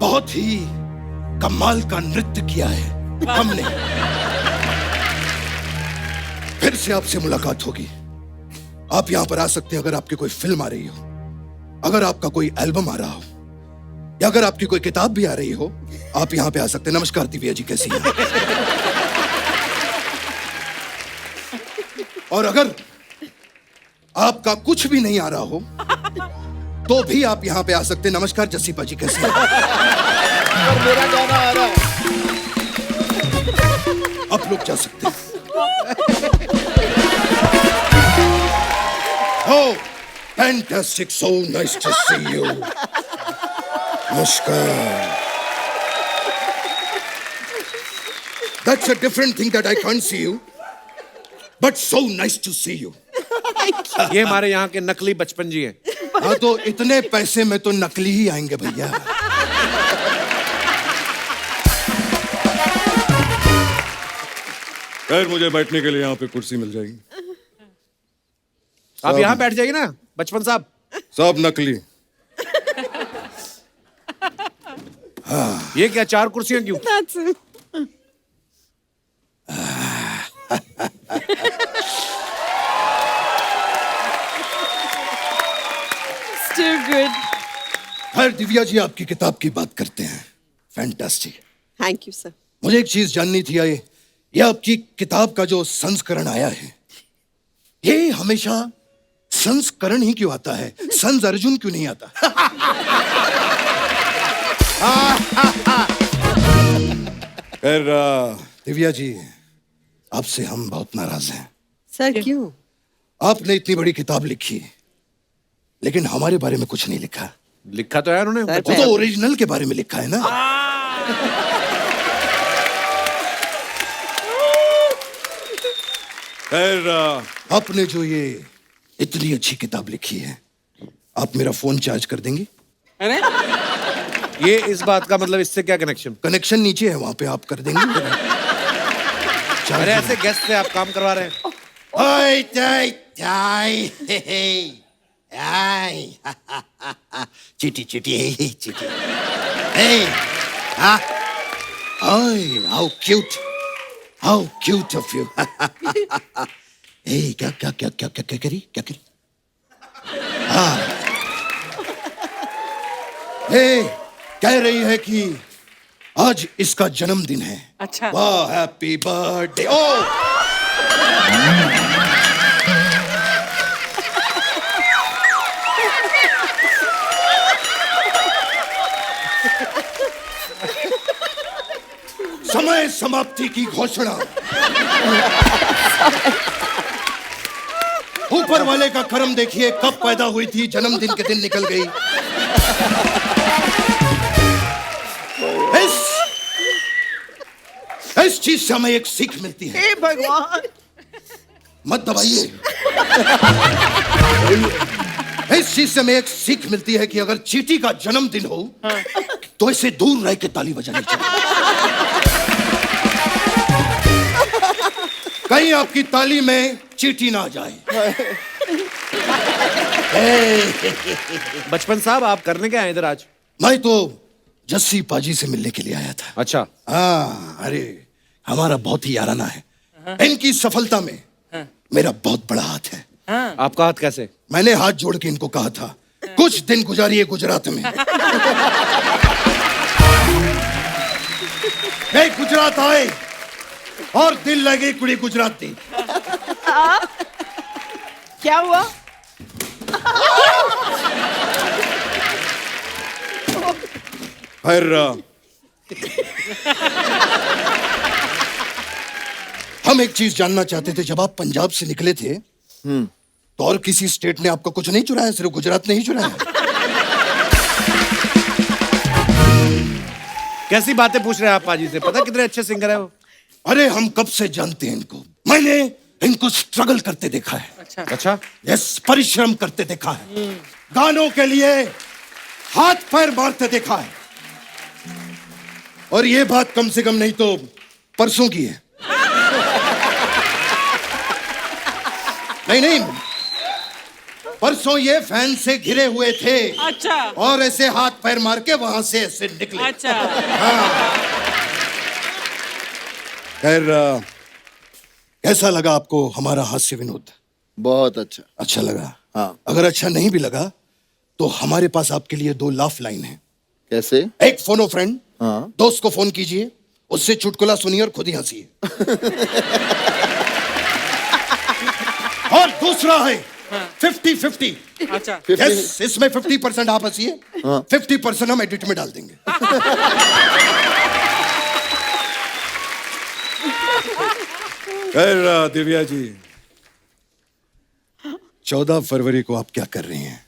बहुत ही कमाल का नृत्य किया है हमने। फिर से आपसे मुलाकात होगी। आप यहां पर आ सकते हैं अगर आपकी कोई फिल्म आ रही हो, अगर आपका कोई एल्बम आ रहा हो, या अगर आपकी कोई किताब भी आ रही हो, आप यहां पे आ सकते हैं। नमस्कार दिव्या जी, कैसी हैं? और अगर आपका कुछ भी नहीं आ रहा हो तो भी आप यहां पे आ सकते हैं। नमस्कार जसीपा जी, कैसे हैं? और मेरा गाना आ रहा है। आप लोग जा सकते हैं। Oh, fantastic, so nice to see you. Namaskar. That's a different thing that I can't see you, but so nice to see you. ये हमारे यहाँ के नकली बचपन जी हैं। हाँ, तो इतने पैसे में तो नकली ही आएंगे भैया। खैर, मुझे बैठने के लिए यहाँ पे कुर्सी मिल जाएगी। आप यहाँ बैठ जाइए ना बचपन साहब। सब नकली। ये क्या 4 कुर्सियां क्यों? Too good. खैर दिव्या जी, आपकी किताब की बात करते हैं। फैंटास्टिक। Thank you, sir. मुझे एक चीज जाननी थी, ये आपकी किताब का जो संस्करण आया है, ये हमेशा संस्करण ही क्यों आता है? संस अर्जुन क्यों नहीं आता? खैर, दिव्या जी, आपसे हम बहुत नाराज हैं। Sir, क्यों? आपने इतनी बड़ी किताब लिखी लेकिन हमारे बारे में कुछ नहीं लिखा। लिखा तो है उन्होंने। वो तो ओरिजिनल के बारे में लिखा है ना। खैर, आपने जो ये इतनी अच्छी किताब लिखी है, आप मेरा फोन चार्ज कर देंगे? ये इस बात का मतलब इससे क्या कनेक्शन? कनेक्शन नीचे है, वहां पे आप कर देंगे। अरे ऐसे गेस्ट से आप काम करवा रहे हैं। ओए टाई टाई, हे हे, आई, चिटी चिटी, चिटी, हे, हाँ, ओए, हाउ क्यूट ऑफ यू। हे, क्या क्या क्या क्या क्या क्या करी, क्या करी? हाँ, हे, कह रही है कि आज इसका जन्मदिन है। अच्छा। वाह, हैप्पी बर्थडे। ओ, समय समाप्ति की घोषणा। ऊपर वाले का करम देखिए, कब पैदा हुई थी, जन्मदिन के दिन निकल गई। इस चीज से हमें एक सीख मिलती है। हे भगवान, मत दबाइए। इस चीज से हमें एक सीख मिलती है कि अगर चींटी का जन्मदिन हो तो इसे दूर रह के ताली बजानी चाहिए। कहीं आपकी ताली में चींटी ना आ जाए। बचपन साहब, आप करने क्या आए इधर आज? मैं तो जस्सी पाजी से मिलने के लिए आया था। अच्छा। हाँ, अरे हमारा बहुत ही याराना है। इनकी सफलता में मेरा बहुत बड़ा हाथ है। आपका हाथ कैसे? मैंने हाथ जोड़ के इनको कहा था कुछ दिन गुजारिए गुजरात में। वे गुजरात आए और दिल लगे कुड़ी गुजराती। क्या हुआ? खैर, हम एक चीज जानना चाहते थे, जब आप पंजाब से निकले थे तो और किसी स्टेट ने आपको कुछ नहीं चुराया? सिर्फ गुजरात ने ही चुराया? कैसी बातें पूछ रहे हैं आप पाजी से? पता कितने अच्छे सिंगर है वो। अरे हम कब से जानते हैं इनको। मैंने इनको स्ट्रगल करते देखा है। अच्छा। यस, परिश्रम करते देखा है। गानों के लिए हाथ पैर मारते देखा है। और ये बात कम से कम नहीं तो परसों की है। नहीं नहीं, परसों ये फैन से घिरे हुए थे। अच्छा और ऐसे हाथ पैर मार के वहां से ऐसे निकले। अच्छा खैर, कैसा लगा आपको हमारा हास्य विनोद? बहुत अच्छा। अच्छा लगा? हाँ। अगर अच्छा नहीं भी लगा तो हमारे पास आपके लिए 2 लाफ लाइन है। कैसे? एक फोनो फ्रेंड, हाँ। दोस्त को फोन कीजिए, उससे चुटकुला सुनिए और खुद ही हंसिए। और दूसरा है 50-50। अच्छा यस, इसमें 50% आप हंसिए, हाँ। 50% हम एडिट में डाल देंगे। खैर दिव्या जी, 14 फरवरी को आप क्या कर रही हैं?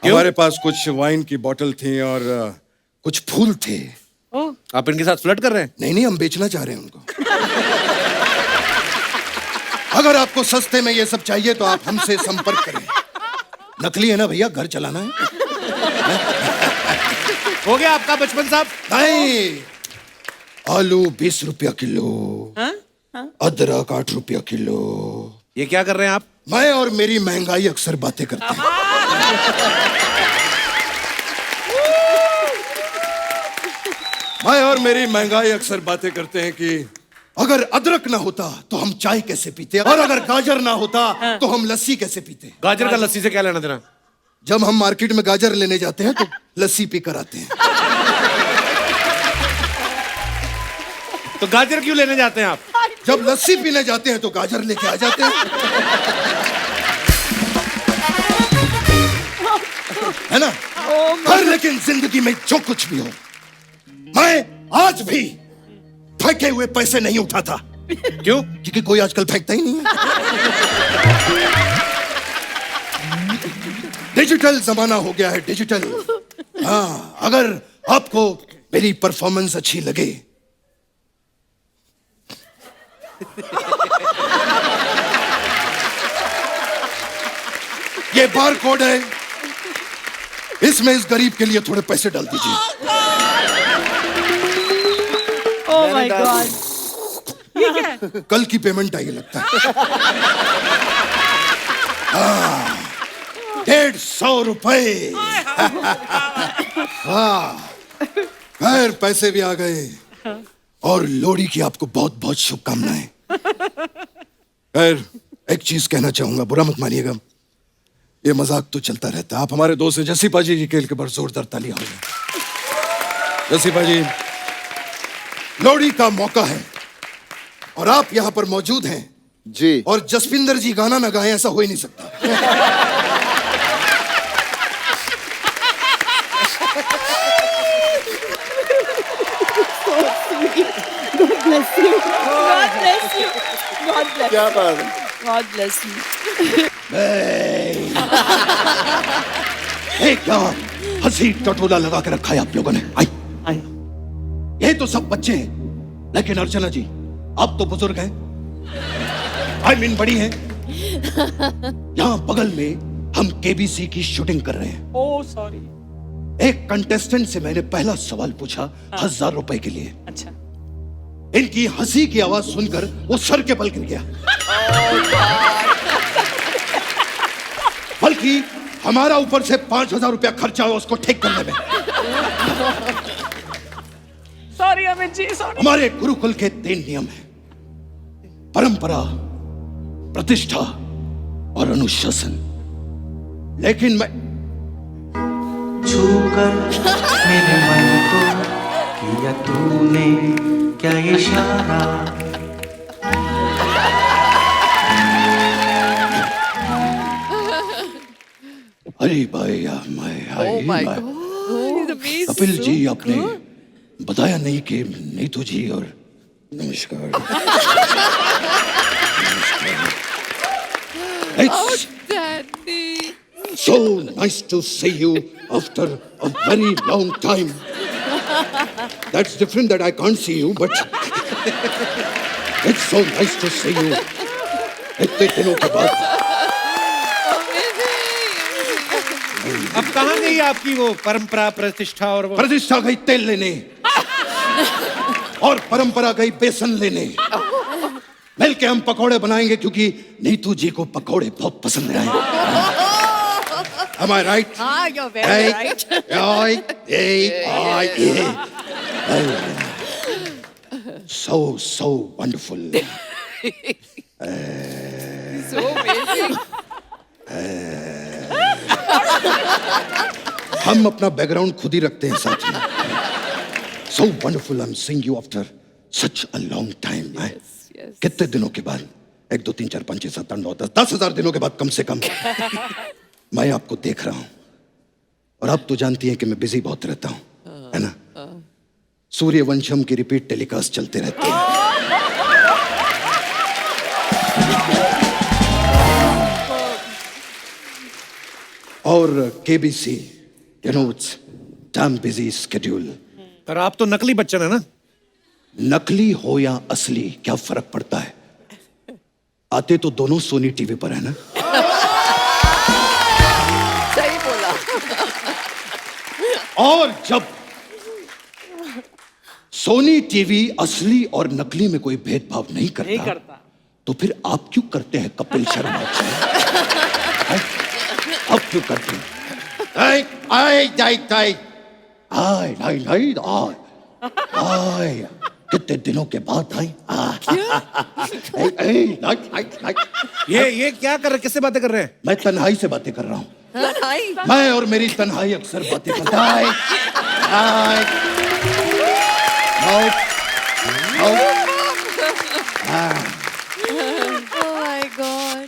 हमारे पास कुछ वाइन की बोतल थी और कुछ फूल थे। आप इनके साथ फ्लर्ट कर रहे हैं? नहीं, हम बेचना चाह रहे हैं उनको। अगर आपको सस्ते में ये सब चाहिए तो आप हमसे संपर्क करें। नकली है ना भैया, घर चलाना है। हो गया आपका बचपन साहब? नहीं, आलू 20 रुपया किलो, अदरक 8 रुपया किलो। ये क्या कर रहे हैं आप? मैं और मेरी महंगाई अक्सर बातें करते हैं। मैं और मेरी महंगाई अक्सर बातें करते हैं कि अगर अदरक ना होता तो हम चाय कैसे पीते, और अगर गाजर ना होता तो हम लस्सी कैसे पीते। गाजर का लस्सी से क्या लेना देना? जब हम मार्केट में गाजर लेने जाते हैं तो लस्सी पीकर आते हैं। तो गाजर क्यों लेने जाते हैं आप? जब लस्सी पीने जाते हैं तो गाजर लेके आ जाते हैं। है ना? पर लेकिन जिंदगी में जो कुछ भी हो, मैं आज भी फेंके हुए पैसे नहीं उठाता। क्यों? क्योंकि कोई आजकल फेंकता ही नहीं है। डिजिटल जमाना हो गया है, डिजिटल। हाँ, अगर आपको मेरी परफॉर्मेंस अच्छी लगे ये बार कोड है, इसमें इस गरीब के लिए थोड़े पैसे डाल दीजिए। Oh my God. कल की पेमेंट आई लगता है। 150 रुपए। हाँ, खैर पैसे भी आ गए और लोहड़ी की आपको बहुत बहुत शुभकामनाएं। खैर, एक चीज कहना चाहूंगा, बुरा मत मानिएगा, ये मजाक तो चलता रहता है। आप हमारे दोस्त हैं जसीपा जी के लिए बड़ जोरदार तालियां होंगी। जसीपा जी, लोहड़ी का मौका है और आप यहां पर मौजूद हैं जी। और जसपिंदर जी गाना ना गाएं, ऐसा हो ही नहीं सकता। God bless you. God bless you. God bless क्या बात है? God bless you. एक क्या हंसी टटोला लगा के रखा है आप लोगों ने। आई ये तो सब बच्चे हैं, लेकिन अर्चना जी आप तो बुजुर्ग हैं, आई मीन बड़ी हैं। यहाँ बगल में हम केबीसी की शूटिंग कर रहे हैं। Oh sorry. एक कंटेस्टेंट से मैंने पहला सवाल पूछा 1000 रुपए के लिए। अच्छा। इनकी हंसी की आवाज सुनकर वो सर के बल गिर गया। बल्कि हमारा ऊपर से 5000 रुपया खर्चा हुआ उसको ठीक करने में। Sorry Amit ji, sorry. हमारे गुरुकुल के 3 नियम हैं: परंपरा, प्रतिष्ठा और अनुशासन। लेकिन मैं छूकर मेरे मन को किया तूने क्या इशारा। अरे भाई कपिल जी, आपने बताया नहीं कि नीतू जी और नमस्कार। It's so nice to see you after a very long time. That's different that I can't see you, but it's so nice to see you. इतने दिनों के बाद। अब कहाँ गई आपकी वो परंपरा, प्रतिष्ठा और वो? प्रतिष्ठा गई तेल लेने और परंपरा गई बेसन लेने। मिलके हम पकोड़े बनाएंगे क्योंकि नीतू जी को पकोड़े बहुत पसंद आए। Am I right? हाँ, you're very right. So wonderful. So amazing. हम अपना बैकग्राउंड खुद ही रखते हैं साथ में। So wonderful, I'm seeing you after such a long time. Yes. कितने दिनों के बाद? 1 2 3 4 5 6 7 8 9 10 10,000 दिनों के बाद कम से कम मैं आपको देख रहा हूं। और आप तो जानती हैं कि मैं बिजी बहुत रहता हूं, है ना? सूर्यवंशम की रिपीट टेलीकास्ट चलते रहते हैं। और KBC, you know, it's damn busy schedule. पर आप तो नकली बच्चन है ना? नकली हो या असली क्या फर्क पड़ता है? आते तो दोनों सोनी टीवी पर है ना? सही बोला। और जब सोनी टीवी असली और नकली में कोई भेदभाव नहीं करता, तो फिर आप क्यों करते हैं कपिल शर्मा? आप क्यों करते हैं? कितने दिनों के बाद आई। ये क्या कर रहे, किससे बातें कर रहे हैं? मैं तन्हाई से बातें कर रहा हूँ। तन्हाई? मैं और मेरी तन्हाई अक्सर बातें करता है। Oh my God.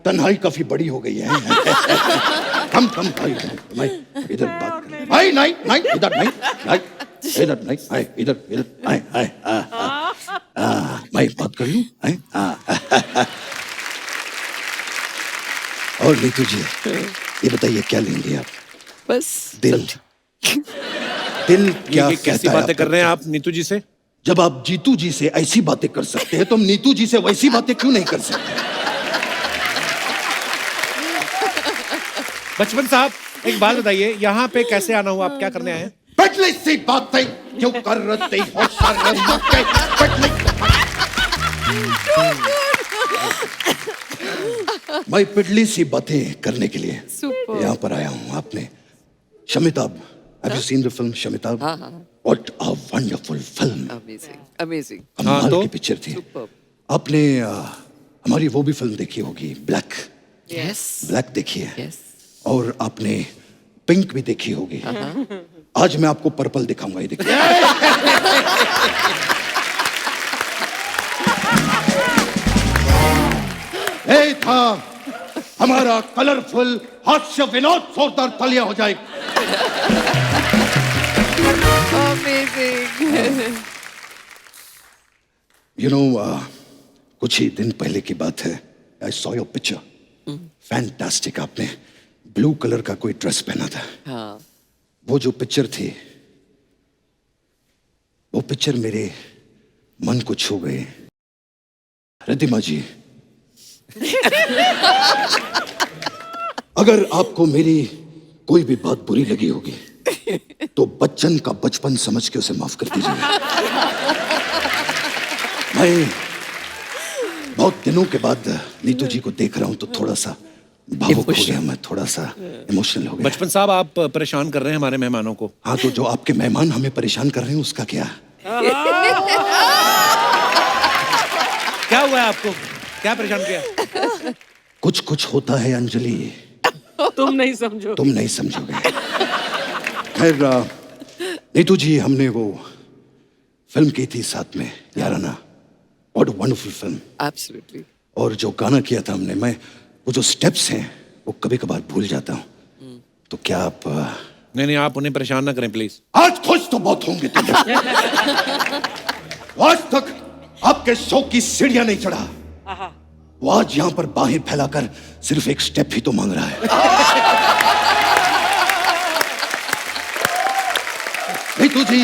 तन्हाई काफी बड़ी हो गई है। कम भाई, मैं इधर बात कर। नहीं नहीं नहीं, इधर नहीं नहीं, इधर नहीं, इधर इधर मैं बात कर लूं। और नीतू जी, ये बताइए क्या लेंगे आप? बस दिल क्या ये कैसी कहता है बातें कर रहे हैं आप नीतू जी से? जब आप जीतू जी से ऐसी बातें कर सकते हैं तो हम नीतू जी से वैसी बातें क्यों नहीं कर सकते? बचपन साहब, एक बात बताइए, यहाँ पे कैसे आना हुआ? आप क्या करने आए हैं? पटली सी बातें क्यों कर रही हो शर्म के? मैं पिटली सी बातें करने के लिए Super. यहाँ पर आया हूँ। आपने शमिताब, have you seen the film शमिताब? What a wonderful film. Amazing. Amazing. कमाल तो? की पिक्चर थी। Superb. आपने हमारी वो भी फिल्म देखी होगी, ब्लैक। Yes. ब्लैक देखी है। Yes. और आपने पिंक भी देखी होगी। आज मैं आपको पर्पल दिखाऊंगा, ये देखिए। ये था हमारा कलरफुल हास्य विनोद, जोरदार तालियां हो जाए। Amazing. You know, कुछ ही दिन पहले की बात है। I saw your picture. Fantastic. आपने ब्लू कलर का कोई ड्रेस पहना था। हाँ. वो जो पिक्चर थी, वो पिक्चर मेरे मन को छू गई। रिद्धिमा जी, अगर आपको मेरी कोई भी बात बुरी लगी होगी तो बच्चन का बचपन समझ के उसे माफ कर दीजिए। मैं बहुत दिनों के बाद नीतू जी को देख रहा हूं तो थोड़ा सा भावुक हो गया, मैं थोड़ा सा इमोशनल हो गया। बचपन साहब, आप परेशान कर रहे हैं हमारे मेहमानों को। हाँ, तो जो आपके मेहमान हमें परेशान कर रहे हैं उसका क्या? क्या हुआ है आपको? क्या परेशान किया? कुछ कुछ होता है अंजलि, तुम नहीं समझो। तुम नहीं समझोगे। खैर नीतू जी, हमने वो फिल्म की थी साथ में, Yaarana. What a wonderful film. Absolutely. और जो गाना किया था हमने, मैं वो जो स्टेप्स हैं वो कभी कभार भूल जाता हूँ। तो क्या आप नहीं, आप उन्हें परेशान ना करें प्लीज। आज खुश तो बहुत होंगे तुम। आज तक आपके शो की सीढ़ियां नहीं चढ़ा, वो आज यहाँ पर बाहें फैलाकर सिर्फ एक स्टेप ही तो मांग रहा है। नीतू जी,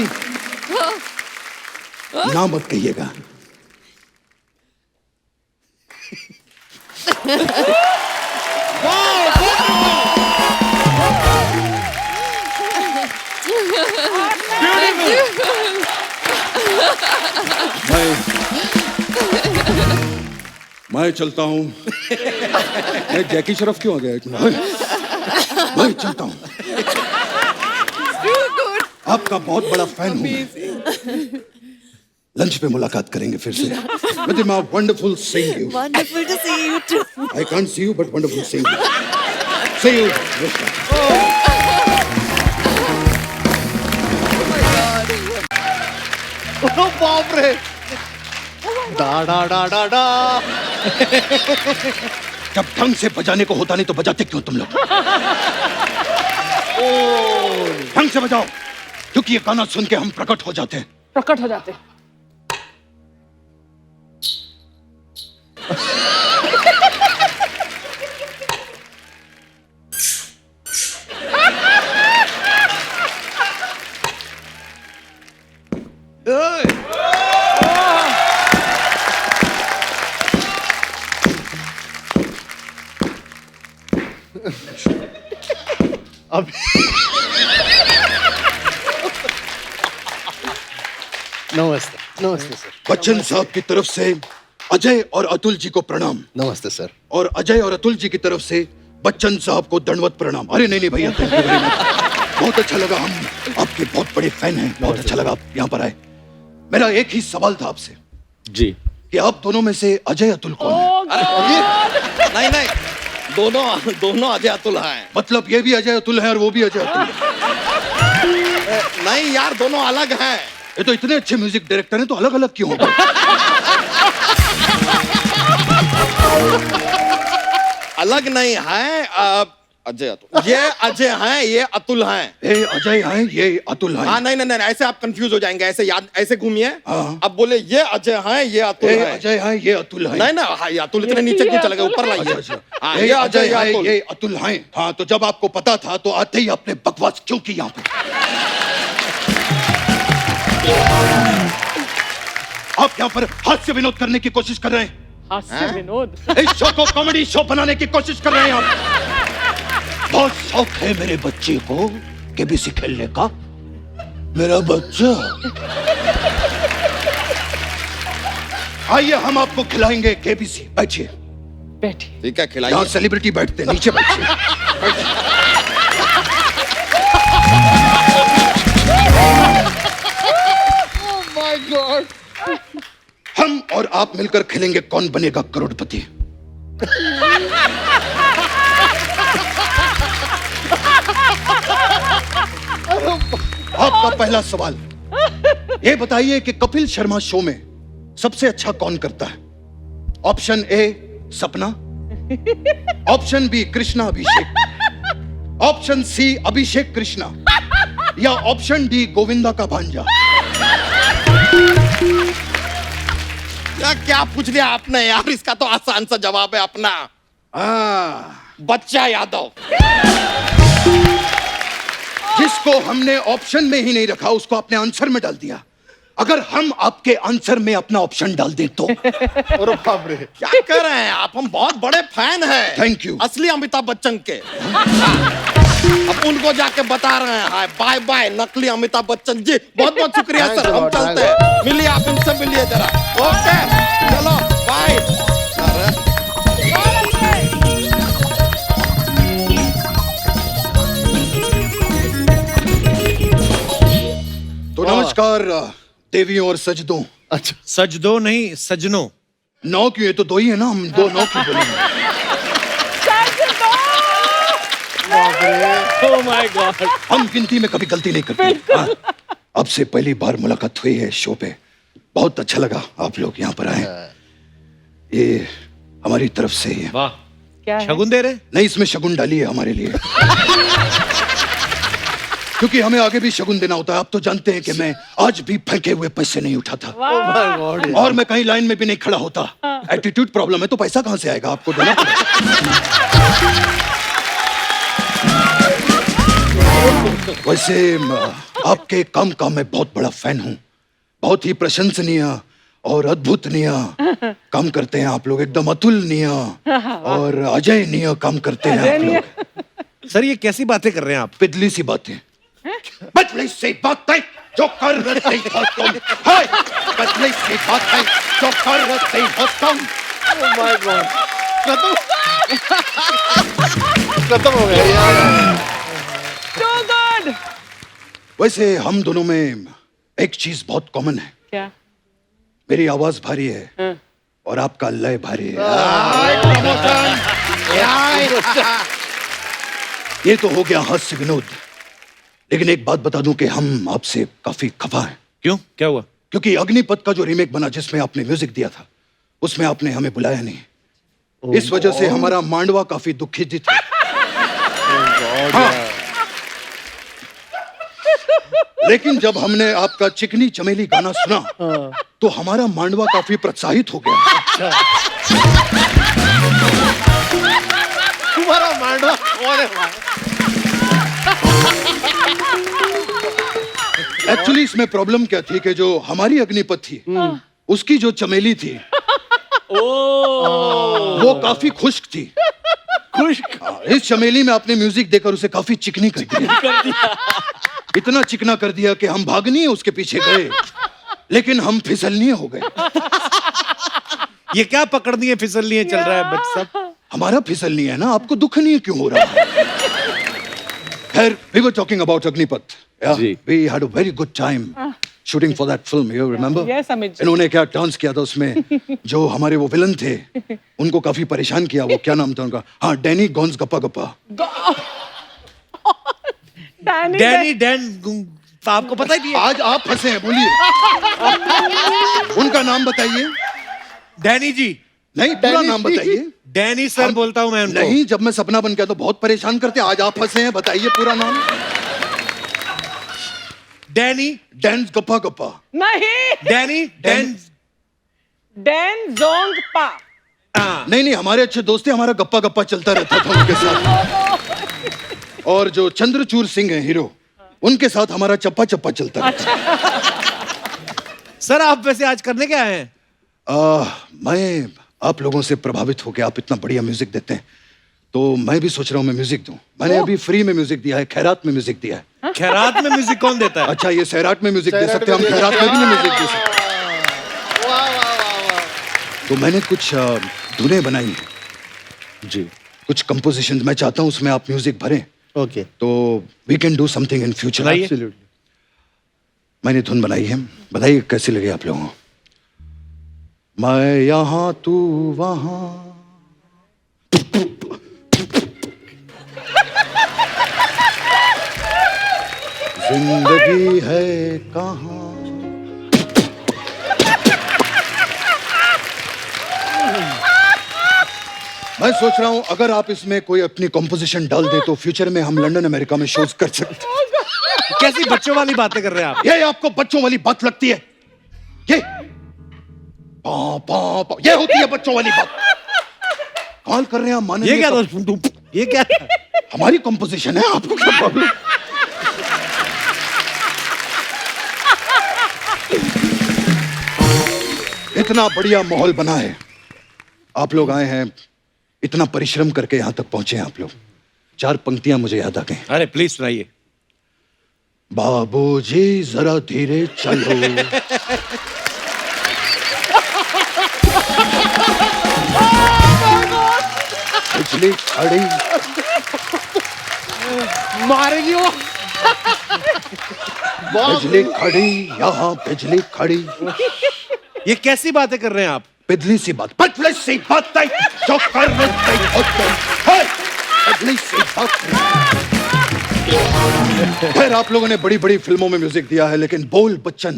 ना मत कहिएगा। मैं मैं चलता हूँ। मैं जैकी श्रॉफ क्यों आ गया एक मिनट? मैं चलता हूँ। आपका बहुत बड़ा फैन हूँ मैं। लंच पे मुलाकात करेंगे फिर से। Pratima, wonderful seeing you. Wonderful to see you too. I can't see you, but wonderful seeing you. See you. ओ बाप रे। डा डा डा डा डा। जब ढंग से बजाने को होता नहीं तो बजाते क्यों तुम लोग? ढंग से बजाओ, क्योंकि ये गाना सुन के हम प्रकट हो जाते हैं। प्रकट हो जाते। अब नमस्ते नमस्ते सर। बच्चन साहब की तरफ से अजय और अतुल जी को प्रणाम। नमस्ते सर। और अजय और अतुल जी की तरफ से बच्चन साहब को दंडवत प्रणाम। अरे नहीं भैया, thank you very much। बहुत अच्छा लगा, हम आपके बहुत बड़े फैन हैं। बहुत अच्छा लगा आप यहाँ पर आए। मेरा एक ही सवाल था आपसे जी। कि आप दोनों में से अजय अतुल कौन है? नहीं, दोनों अजय अतुल हैं। मतलब ये भी अजय अतुल है और वो भी अजय अतुल है? नहीं यार, दोनों अलग हैं। ये तो इतने अच्छे म्यूजिक डायरेक्टर हैं, तो अलग अलग क्यों हो गए? अलग नहीं है। अजय अतुल, ये अजय हैं, ये अतुल हैं। ये अजय हैं, ये अतुल हैं। हाँ नहीं, ऐसे आप कंफ्यूज हो जाएंगे। ऐसे याद, ऐसे घूमिए। हाँ। अब बोले ये अजय हैं, ये अतुल ये हैं। अजय हैं, ये अतुल हैं। नहीं, हाँ, ये अतुल इतने नीचे क्यों चले गए? ऊपर लाइए। हाँ, ये अजय हैं, अतुल। ये अतुल हैं। हाँ, तो जब आपको पता था तो आते ही आपने बकवास क्यों की यहाँ पे? आप यहाँ पर हास्य विनोद करने की कोशिश कर रहे हैं। हास्य विनोद। इस शो को कॉमेडी शो बनाने की कोशिश कर रहे हैं आप। बहुत शौक है मेरे बच्चे को केबीसी खेलने का। मेरा बच्चा, आइए हम आपको खिलाएंगे केबीसी। बैठिए। बैठिए। ठीक है, खिलाइए। यहाँ सेलिब्रिटी बैठते, नीचे बैठिए। Oh my God। हम और आप मिलकर खेलेंगे कौन बनेगा करोड़पति। आपका पहला सवाल, ये बताइए कि कपिल शर्मा शो में सबसे अच्छा कौन करता है? ऑप्शन ए सपना, option B Krishna Abhishek, option C अभिषेक कृष्णा, या ऑप्शन डी गोविंदा का भांजा। क्या पूछ लिया आपने यार? इसका तो आसान सा जवाब है अपना। बच्चा यादव। जिसको हमने ऑप्शन में ही नहीं रखा उसको आपने आंसर में डाल दिया। अगर हम आपके आंसर में अपना ऑप्शन डाल दें तो? अरे बाप रे। क्या कर रहे हैं आप? हम बहुत बड़े फैन हैं। Thank you. असली अमिताभ बच्चन के। अब उनको जाके बता रहे हैं हाय बाय बाय नकली अमिताभ बच्चन जी। बहुत बहुत शुक्रिया सर, हम चलते हैं। मिलिए, आप इनसे मिलिए जरा। ओके, चलो बाय। तो नमस्कार देवियों और सजदों। अच्छा, सजदो नहीं सजनो। नौ क्यों? ये तो दो ही है ना, हम दो नौ क्यों बोलेंगे? Oh my God। हम गिनती में कभी गलती नहीं करते। हाँ, अब से पहली बार मुलाकात हुई है शो पे। बहुत अच्छा लगा आप लोग यहाँ पर आए। ये हमारी तरफ से ही है। वाह, क्या है? शगुन दे रहे? नहीं, इसमें शगुन डाली है हमारे लिए। क्योंकि हमें आगे भी शगुन देना होता है। आप तो जानते हैं कि मैं आज भी फेंके हुए पैसे नहीं उठाता। और मैं कहीं लाइन में भी नहीं खड़ा होता। एटीट्यूड प्रॉब्लम है तो पैसा कहां से आएगा? आपको देना पड़ेगा। वैसे आपके काम का मैं बहुत बड़ा फैन हूँ। बहुत ही प्रशंसनीय और अद्भुतनीय काम करते हैं आप लोग। एकदम अतुलनीय और अजयनीय काम करते हैं आप लोग। सर ये कैसी बातें कर रहे हैं आप? पिदली सी बातें। बदली सी बातें जो कर रहे हो तुम। हाय, बदली सी बातें जो कर रहे हो तुम। माय गॉड, खत्म हो गया यार। Too good. वैसे हम दोनों में एक चीज बहुत कॉमन है, क्या? मेरी आवाज भारी है हाँ। और आपका लय भारी है। ये तो हो गया हास्य विनोद, लेकिन एक बात बता दूं कि हम आपसे काफी खफा हैं। क्यों, क्या हुआ? क्योंकि अग्निपथ का जो रीमेक बना जिसमें आपने म्यूजिक दिया था, उसमें आपने हमें बुलाया नहीं। इस वजह से हमारा मांडवा काफी दुखित था। हाँ। लेकिन जब हमने आपका चिकनी चमेली गाना सुना तो हमारा मांडवा काफी प्रोत्साहित हो गया। तुम्हारा मांडवा कौन है भाई? एक्चुअली इसमें प्रॉब्लम क्या थी कि जो हमारी अग्निपथ थी उसकी जो चमेली थी वो काफी खुश्क थी। खुश्क? इस चमेली में आपने म्यूजिक देकर उसे काफी चिकनी कर दिया। इतना चिकना कर दिया कि हम भागनी उसके पीछे गए, लेकिन हम फिसलनीय हो गए। ये क्या पकड़नी फिसलनी चल रहा है बट सब? हमारा फिसलनी है ना, आपको दुख नहीं क्यों हो रहा है? खैर, we were talking about Agnipath. Yeah, we had a very good time shooting for that film. You remember? Yes, Amit. इन्होंने क्या डांस किया था उसमें, जो हमारे वो विलन थे, उनको काफी परेशान किया। वो क्या नाम था उनका? हाँ, डैनी गॉन्स गप्पा गप्पा। Danny. डैन, आपको पता ही नहीं है? आज आप फंसे हैं, बोलिए। उनका नाम बताइए। डैनी जी। नहीं, पूरा नाम बताइए। डैनी सर बोलता हूं मैं उनको। नहीं, जब मैं सपना बन गया तो बहुत परेशान करते। आज आप फंसे हैं, बताइए पूरा नाम। डैनी डैन्स गप्पा गप्पा। नहीं. Danny Dan Dan Zongpa. नहीं नहीं, हमारे अच्छे दोस्त थे, हमारा गप्पा गप्पा चलता रहता था उनके साथ। और जो चंद्रचूड़ सिंह है हीरो, उनके साथ हमारा चप्पा चप्पा चलता रहता। सर आप वैसे आज करने क्या आए हैं? मैं आप लोगों से प्रभावित होकर, आप इतना बढ़िया म्यूजिक देते हैं तो मैं भी सोच रहा हूँ मैं म्यूजिक दूं। मैंने अभी फ्री में म्यूजिक दिया है, खैरात में म्यूजिक दिया है। खैरात में म्यूजिक कौन देता है? अच्छा, ये सैराट में म्यूजिक दे सकते हैं, हम खैरात में भी नहीं म्यूजिक दे सकते। तो मैंने कुछ धुनें बनाई हैं जी, कुछ कंपोजिशन मैं चाहता हूँ उसमें आप म्यूजिक भरें। ओके, तो we can do something in future. मैंने धुन बनाई है, बताइए कैसी लगी आप लोगों को। मैं यहाँ तू वहाँ, जिंदगी है कहाँ। मैं सोच रहा हूं अगर आप इसमें कोई अपनी कॉम्पोजिशन डाल दे तो फ्यूचर में हम लंदन अमेरिका में शोज कर सकते हैं। कैसी बच्चों वाली बातें कर रहे हैं आप? ये आपको बच्चों वाली बात लगती है? ये ये होती है बच्चों वाली बात। कॉल कर रहे हैं आप, माने ये क्या था? ये क्या था? हमारी कॉम्पोजिशन है, आपको क्या प्रॉब्लम? इतना बढ़िया माहौल बना है, आप लोग आए हैं, इतना परिश्रम करके यहां तक पहुंचे हैं आप लोग। 4 पंक्तियां मुझे याद आ गई। अरे प्लीज सुनाइए। बाबूजी जरा धीरे चलो, बिजली खड़ी, मारेगी वो। बिजली खड़ी, यहाँ बिजली खड़ी। ये कैसी बातें कर रहे हैं आप? बिजली सी बात, बिजली सी बात है, जो कर रही होते हैं, बिजली सी बात। खैर, आप लोगों ने बड़ी बड़ी फिल्मों में म्यूजिक दिया है, लेकिन बोल बच्चन,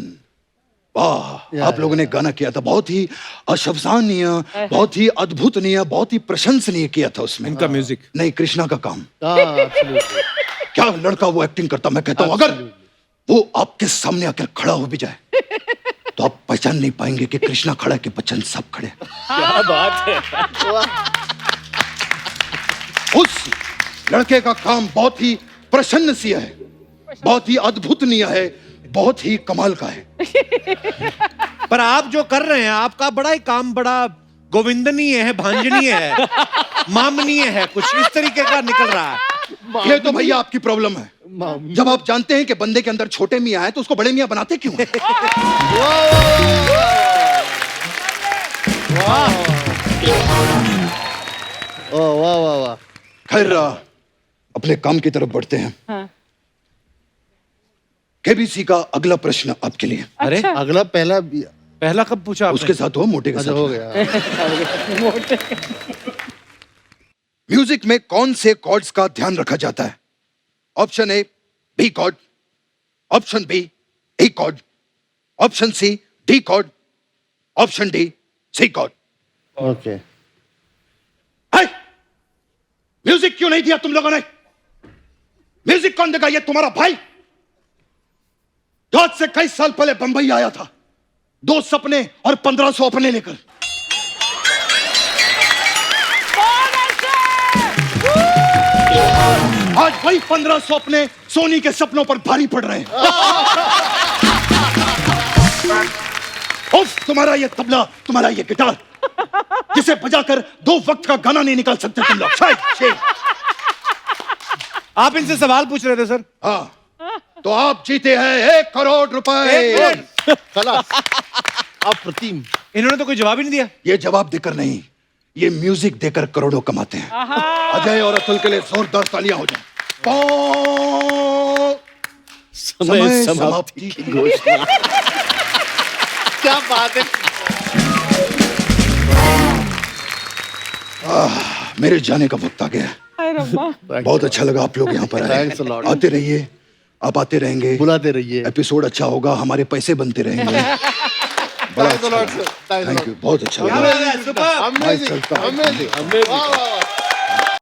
वाह, आप लोगों ने गाना किया था, बहुत ही अशब्दानीय, बहुत ही अद्भुतनीय, बहुत ही प्रशंसनीय किया था उसमें। इनका म्यूजिक नहीं, कृष्णा का काम। क्या लड़का वो एक्टिंग करता। मैं कहता हूं अगर वो आपके सामने आकर खड़ा हो भी जाए तो आप पहचान नहीं पाएंगे कि कृष्णा खड़ा कि बच्चन सब खड़े। क्या बात है। उस लड़के का काम बहुत ही प्रशंसनीय है, बहुत ही अद्भुतनीय है, बहुत ही कमाल का है। पर आप जो कर रहे हैं, आपका बड़ा ही काम बड़ा गोविंदनीय है, भांजनीय है, मामनीय है, कुछ इस तरीके का निकल रहा है। ये तो भैया आपकी प्रॉब्लम है। जब आप जानते हैं कि बंदे के अंदर छोटे मियां हैं तो उसको बड़े मियां बनाते क्यों हैं? वाह वाह वाह वाह। खैर अपने काम की तरफ बढ़ते हैं। हाँ। केबीसी का अगला प्रश्न आपके लिए। अरे अच्छा। अगला पहला पहला कब पूछा आपने? उसके साथ हो, मोटे के अच्छा साथ हो हो। गया। म्यूजिक में कौन से कॉर्ड्स का ध्यान रखा जाता है? Option A B chord, option B A chord, option C D chord, option D C chord. Okay. है? म्यूजिक क्यों नहीं दिया तुम लोगों ने? म्यूजिक कौन देगा? ये तुम्हारा भाई जो आज से कई साल पहले बंबई आया था, 2 सपने और 1500 अपने लेकर। आज वही 1500 अपने सोनी के सपनों पर भारी पड़ रहे हैं। उफ, तुम्हारा ये तबला, तुम्हारा ये गिटार, जिसे बजाकर 2 वक्त का गाना नहीं निकाल सकते तुम लोग। आप इनसे सवाल पूछ रहे थे सर। हाँ, तो आप जीते हैं 1 करोड़ रुपए। खलास। अप्रतिम। इन्होंने तो कोई जवाब ही नहीं दिया। ये जवाब देकर नहीं, ये म्यूजिक देकर करोड़ों कमाते हैं। अजय और अतुल के लिए जोरदार तालियां हो जाए। समय समाप्ति की घोषणा। क्या बात है। मेरे जाने का वक्त आ गया है। हाय रब्बा। बहुत अच्छा लगा आप लोग यहाँ पर आए। Thanks a lot. आते रहिए, आप आते रहेंगे, बुलाते रहिए। एपिसोड अच्छा होगा, हमारे पैसे बनते रहेंगे। बड़ा Thanks a lot, sir. Thanks a thank lot. You, बहुत अच्छा लगा। सुपर। मैं चलता हूँ। Amazing. Amazing. वाह वाह वाह।